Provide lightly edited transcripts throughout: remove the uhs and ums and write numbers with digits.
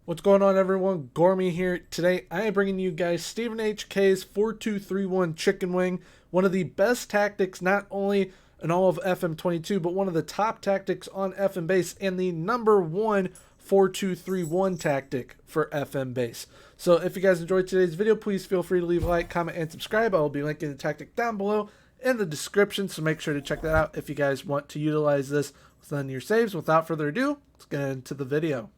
What's going on, everyone? Gormy here. Today I am bringing you guys Stephen HK's 4231 chicken wing, one of the best tactics not only in all of FM22 but one of the top tactics on FMBase and the number one 4231 tactic for FMBase. So if you guys enjoyed today's video, please feel free to leave a like, comment, and subscribe. I will be linking the tactic down below in the description, so make sure to check that out if you guys want to utilize this within your saves. Without further ado, let's get into the video.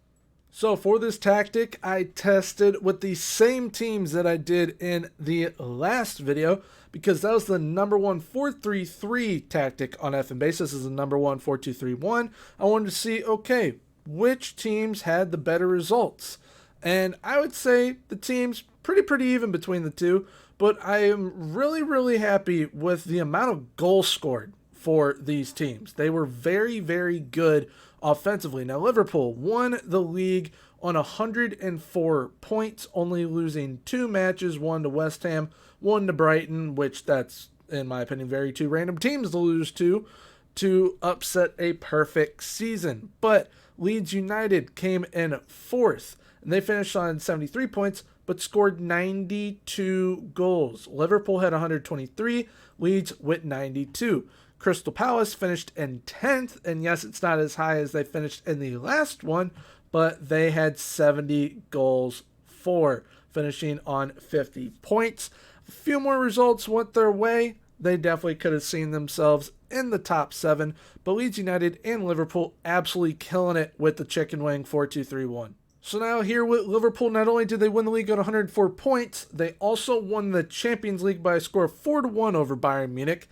So for this tactic, I tested with the same teams that I did in the last video because that was the number one 4-3-3 tactic on FMBase. This is the number one 4-2-3-1. I wanted to see, okay, which teams had the better results. And I would say the teams pretty even between the two, but I am really happy with the amount of goals scored for these teams. They were very good offensively. Now, Liverpool won the league on 104 points, only losing 2 matches, one to West Ham, one to Brighton, which that's, in my opinion, very two random teams to lose to upset a perfect season. But Leeds United came in 4th, and they finished on 73 points, but scored 92 goals. Liverpool had 123, Leeds with 92. Crystal Palace finished in 10th, and yes, it's not as high as they finished in the last one, but they had 70 goals for, finishing on 50 points. A few more results went their way. They definitely could have seen themselves in the top 7, but Leeds United and Liverpool absolutely killing it with the chicken wing 4-2-3-1. So now here with Liverpool, not only did they win the league on 104 points, they also won the Champions League by a score of 4-1 over Bayern Munich,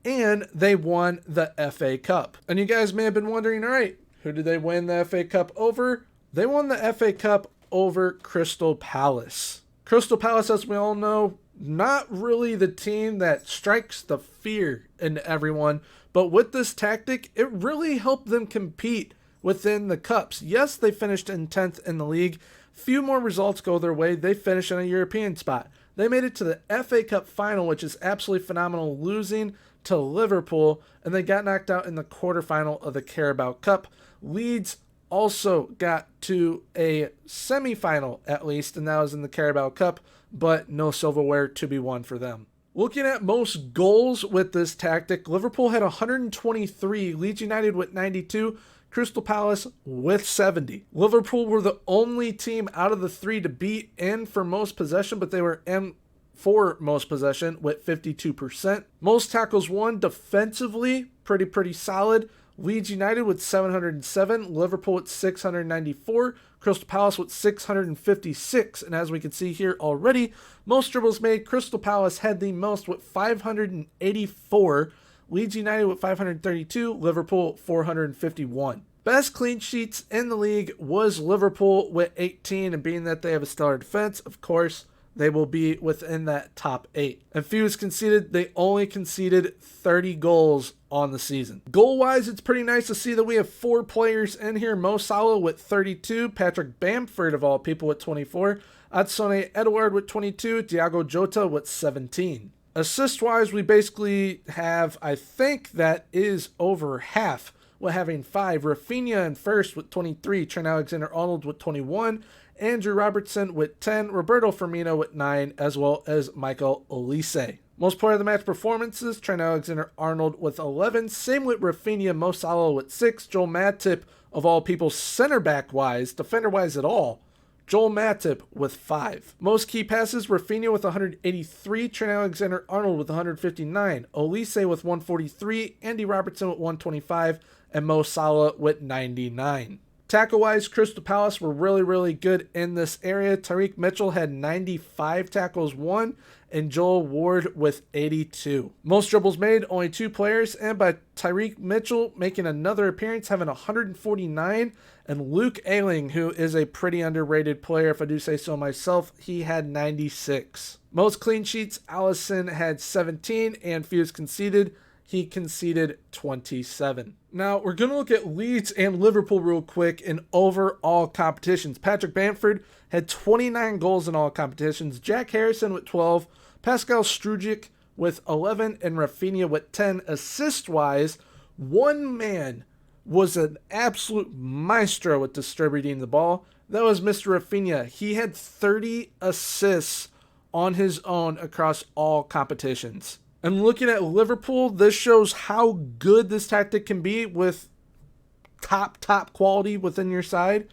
and they won the FA Cup. And you guys may have been wondering, all right, who did they win the FA Cup over? They won the FA Cup over Crystal Palace. Crystal Palace, as we all know, not really the team that strikes the fear into everyone, but with this tactic, it really helped them compete within the cups. Yes, they finished in 10th in the league. Few more results go their way. They finished in a European spot. They made it to the FA Cup final, which is absolutely phenomenal, losing to Liverpool, and they got knocked out in the quarterfinal of the Carabao Cup. Leeds also got to a semi-final at least, and that was in the Carabao Cup, but no silverware to be won for them. Looking at most goals with this tactic, Liverpool had 123, Leeds United with 92, Crystal Palace with 70. Liverpool were the only team out of the 3 to be in for most possession, but they were in for most possession with 52%. Most tackles won defensively, pretty solid. Leeds United with 707, Liverpool with 694, Crystal Palace with 656. And as we can see here already, most dribbles made, Crystal Palace had the most with 584, Leeds United with 532, Liverpool 451. Best clean sheets in the league was Liverpool with 18, and being that they have a stellar defense, of course, they will be within that top 8. And fewest conceded, they only conceded 30 goals on the season. Goal-wise, it's pretty nice to see that we have 4 players in here. Mo Salah with 32, Patrick Bamford of all people with 24, Adsone Edouard with 22, Diogo Jota with 17. Assist-wise, we basically have, I think that is over half, with having 5. Rafinha in first with 23, Trent Alexander-Arnold with 21, Andrew Robertson with 10, Roberto Firmino with 9, as well as Michael Olise. Most player of the match performances, Trent Alexander-Arnold with 11, same with Rafinha, Mo Salah with 6, Joel Matip, of all people, center back-wise, defender-wise at all, Joel Matip with 5. Most key passes, Rafinha with 183, Trent Alexander-Arnold with 159, Olise with 143, Andy Robertson with 125, and Mo Salah with 99. Tackle-wise, Crystal Palace were really good in this area. Tyreek Mitchell had 95 tackles won, and Joel Ward with 82. Most dribbles made, only 2 players, and by Tyreek Mitchell making another appearance, having 149, and Luke Ayling, who is a pretty underrated player, if I do say so myself, he had 96. Most clean sheets, Alisson had 17, and fewest conceded, he conceded 27. Now, we're going to look at Leeds and Liverpool real quick in overall competitions. Patrick Bamford had 29 goals in all competitions. Jack Harrison with 12. Pascal Strujic with 11. And Rafinha with 10. Assist-wise, one man was an absolute maestro at distributing the ball. That was Mr. Rafinha. He had 30 assists on his own across all competitions. And looking at Liverpool, this shows how good this tactic can be with top quality within your side.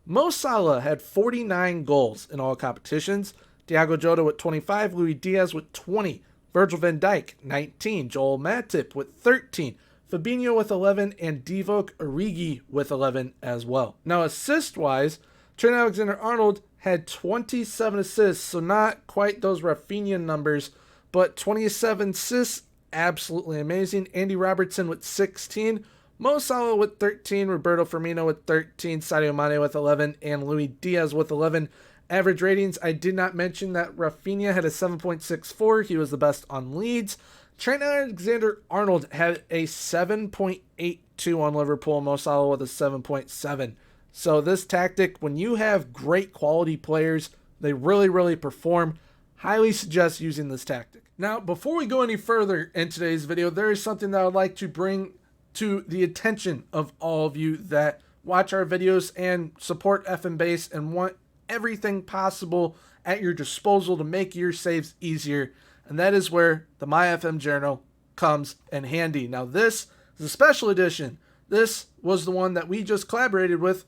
Mo Salah had 49 goals in all competitions. Thiago Jota with 25, Luis Diaz with 20, Virgil van Dijk 19, Joel Matip with 13, Fabinho with 11, and Divock Origi with 11 as well. Now assist-wise, Trent Alexander-Arnold had 27 assists, so not quite those Rafinha numbers, but 27 assists, absolutely amazing. Andy Robertson with 16, Mo Salah with 13, Roberto Firmino with 13, Sadio Mane with 11, and Luis Diaz with 11. Average ratings, I did not mention that Rafinha had a 7.64. He was the best on Leeds. Trent Alexander-Arnold had a 7.82 on Liverpool, Mo Salah with a 7.7. So this tactic, when you have great quality players, they really perform. Highly suggest using this tactic. Now, before we go any further in today's video, there is something that I would like to bring to the attention of all of you that watch our videos and support FMBase and want everything possible at your disposal to make your saves easier. And that is where the MyFM Journal comes in handy. Now, this is a special edition. This was the one that we just collaborated with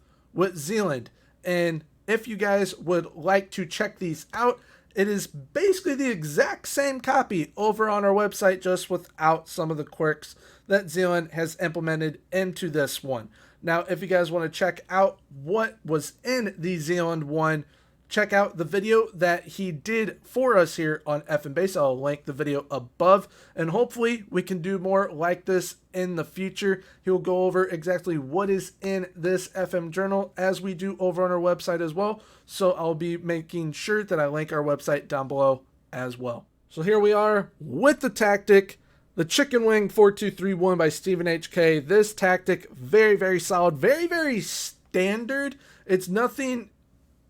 Zealand. And if you guys would like to check these out, it is basically the exact same copy over on our website, just without some of the quirks that Zealand has implemented into this one. Now, if you guys want to check out what was in the Zealand one, check out the video that he did for us here on FMBase. I'll link the video above, and hopefully we can do more like this in the future. He'll go over exactly what is in this FM journal as we do over on our website as well. So I'll be making sure that I link our website down below as well. So here we are with the tactic. The Chicken Wing 4-2-3-1 by Stephen HK. This tactic, very solid, very standard. It's nothing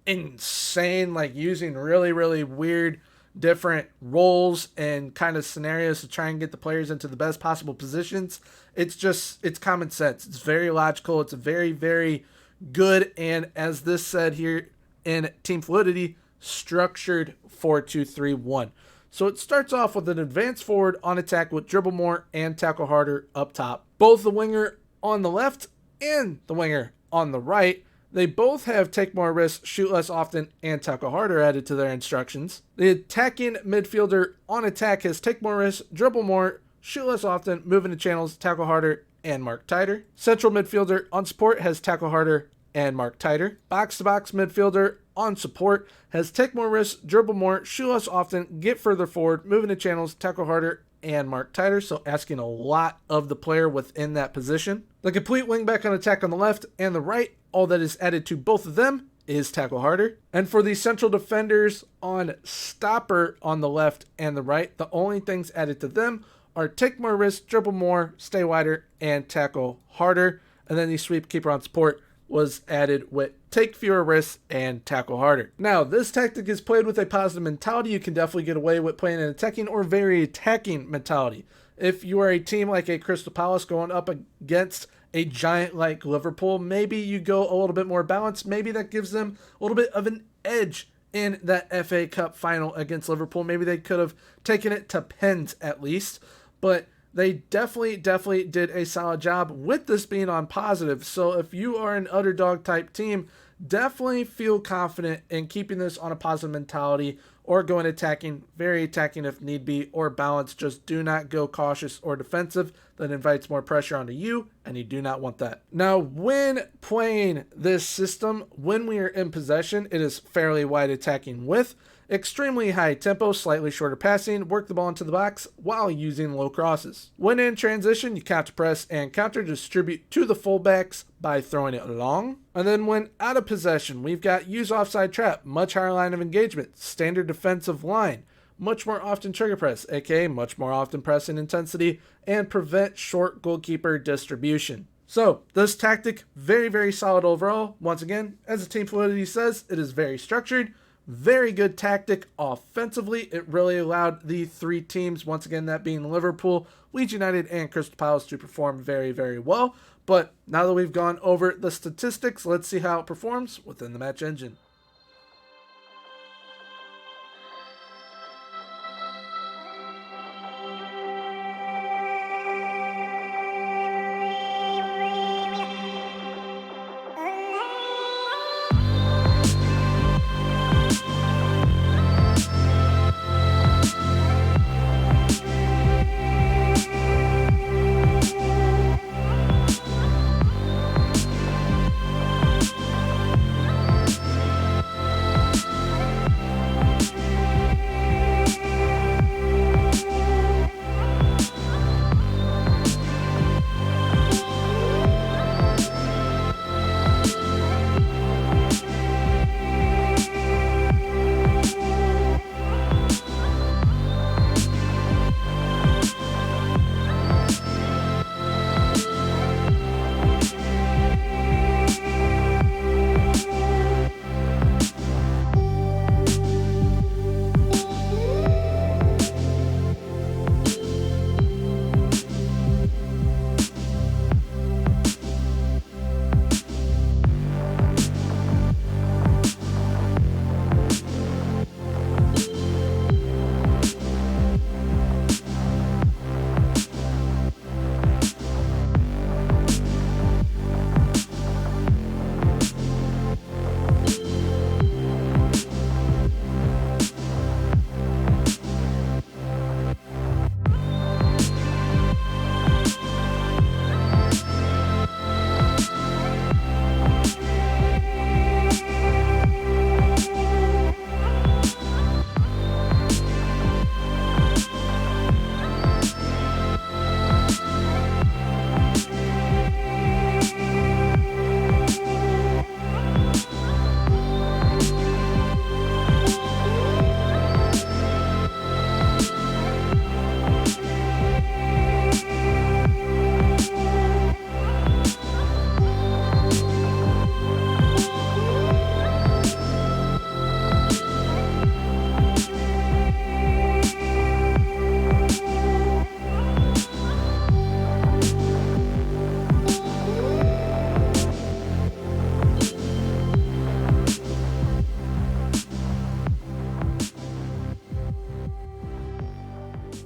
insane, like using really weird different roles and kind of scenarios to try and get the players into the best possible positions. It's common sense. It's very logical. It's very good. And as this said here in Team Fluidity, structured 4-2-3-1. So it starts off with an advance forward on attack with dribble more and tackle harder up top. Both the winger on the left and the winger on the right, they both have take more risks, shoot less often, and tackle harder added to their instructions. The attacking midfielder on attack has take more risks, dribble more, shoot less often, move into channels, tackle harder, and mark tighter. Central midfielder on support has tackle harder and mark tighter. Box-to-box midfielder on support has take more risks, dribble more, shoot less often, get further forward, move into channels, tackle harder, and mark tighter. So asking a lot of the player within that position. The complete wingback on attack on the left and the right, all that is added to both of them is tackle harder. And for the central defenders on stopper on the left and the right, the only things added to them are take more risks, dribble more, stay wider, and tackle harder. And then the sweep keeper on support was added with take fewer risks and tackle harder. Now, this tactic is played with a positive mentality. You can definitely get away with playing an attacking or very attacking mentality. If you are a team like a Crystal Palace going up against a giant like Liverpool, maybe you go a little bit more balanced. Maybe that gives them a little bit of an edge in that FA Cup final against Liverpool. Maybe they could have taken it to pens at least, but they definitely did a solid job with this being on positive. So if you are an underdog type team, definitely feel confident in keeping this on a positive mentality or going attacking, very attacking if need be, or balanced. Just do not go cautious or defensive. That invites more pressure onto you, and you do not want that. Now, when playing this system, when we are in possession, it is fairly wide attacking width, extremely high tempo, slightly shorter passing, work the ball into the box while using low crosses. When in transition, you counter press and counter distribute to the fullbacks by throwing it long. And then when out of possession, we've got use offside trap, much higher line of engagement, standard defensive line, much more often trigger press, aka much more often pressing intensity, and prevent short goalkeeper distribution. So this tactic, very solid overall. Once again, as the Team Fluidity says, it is very structured, Very good tactic offensively. It really allowed the three teams, once again that being Liverpool, Leeds United, and Crystal Palace, to perform very, very well. But now that we've gone over the statistics, let's see how it performs within the match engine.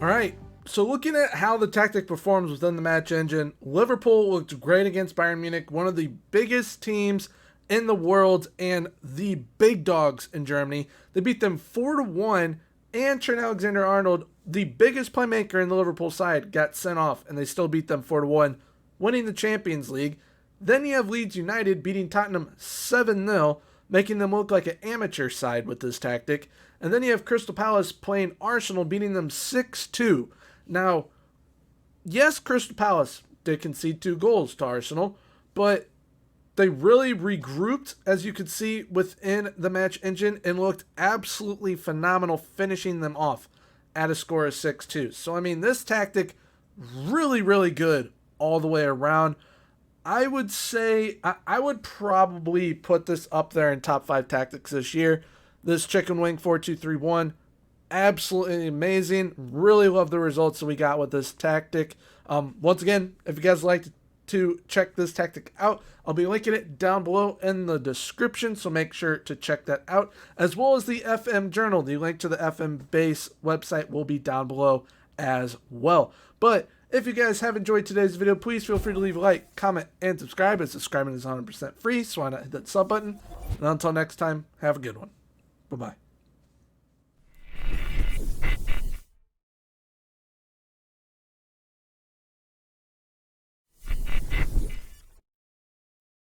All right, so looking at how the tactic performs within the match engine, Liverpool looked great against Bayern Munich, one of the biggest teams in the world and the big dogs in Germany. They beat them 4-1, and Trent Alexander-Arnold, the biggest playmaker in the Liverpool side, got sent off, and they still beat them 4-1, winning the Champions League. Then you have Leeds United beating Tottenham 7-0, making them look like an amateur side with this tactic. And then you have Crystal Palace playing Arsenal, beating them 6-2. Now, yes, Crystal Palace did concede 2 goals to Arsenal, but they really regrouped, as you could see within the match engine, and looked absolutely phenomenal, finishing them off at a score of 6-2. So, I mean, this tactic, really, really good all the way around. I would say, I would probably put this up there in top 5 tactics this year. This chicken wing 4-2-3-1, absolutely amazing. Really love the results that we got with this tactic. Once again, if you guys like to check this tactic out, I'll be linking it down below in the description, so make sure to check that out, as well as the FM Journal. The link to the FMBase website will be down below as well. But if you guys have enjoyed today's video, please feel free to leave a like, comment, and subscribe, as subscribing is 100% free, so why not hit that sub button. And until next time, have a good one. Bye-bye.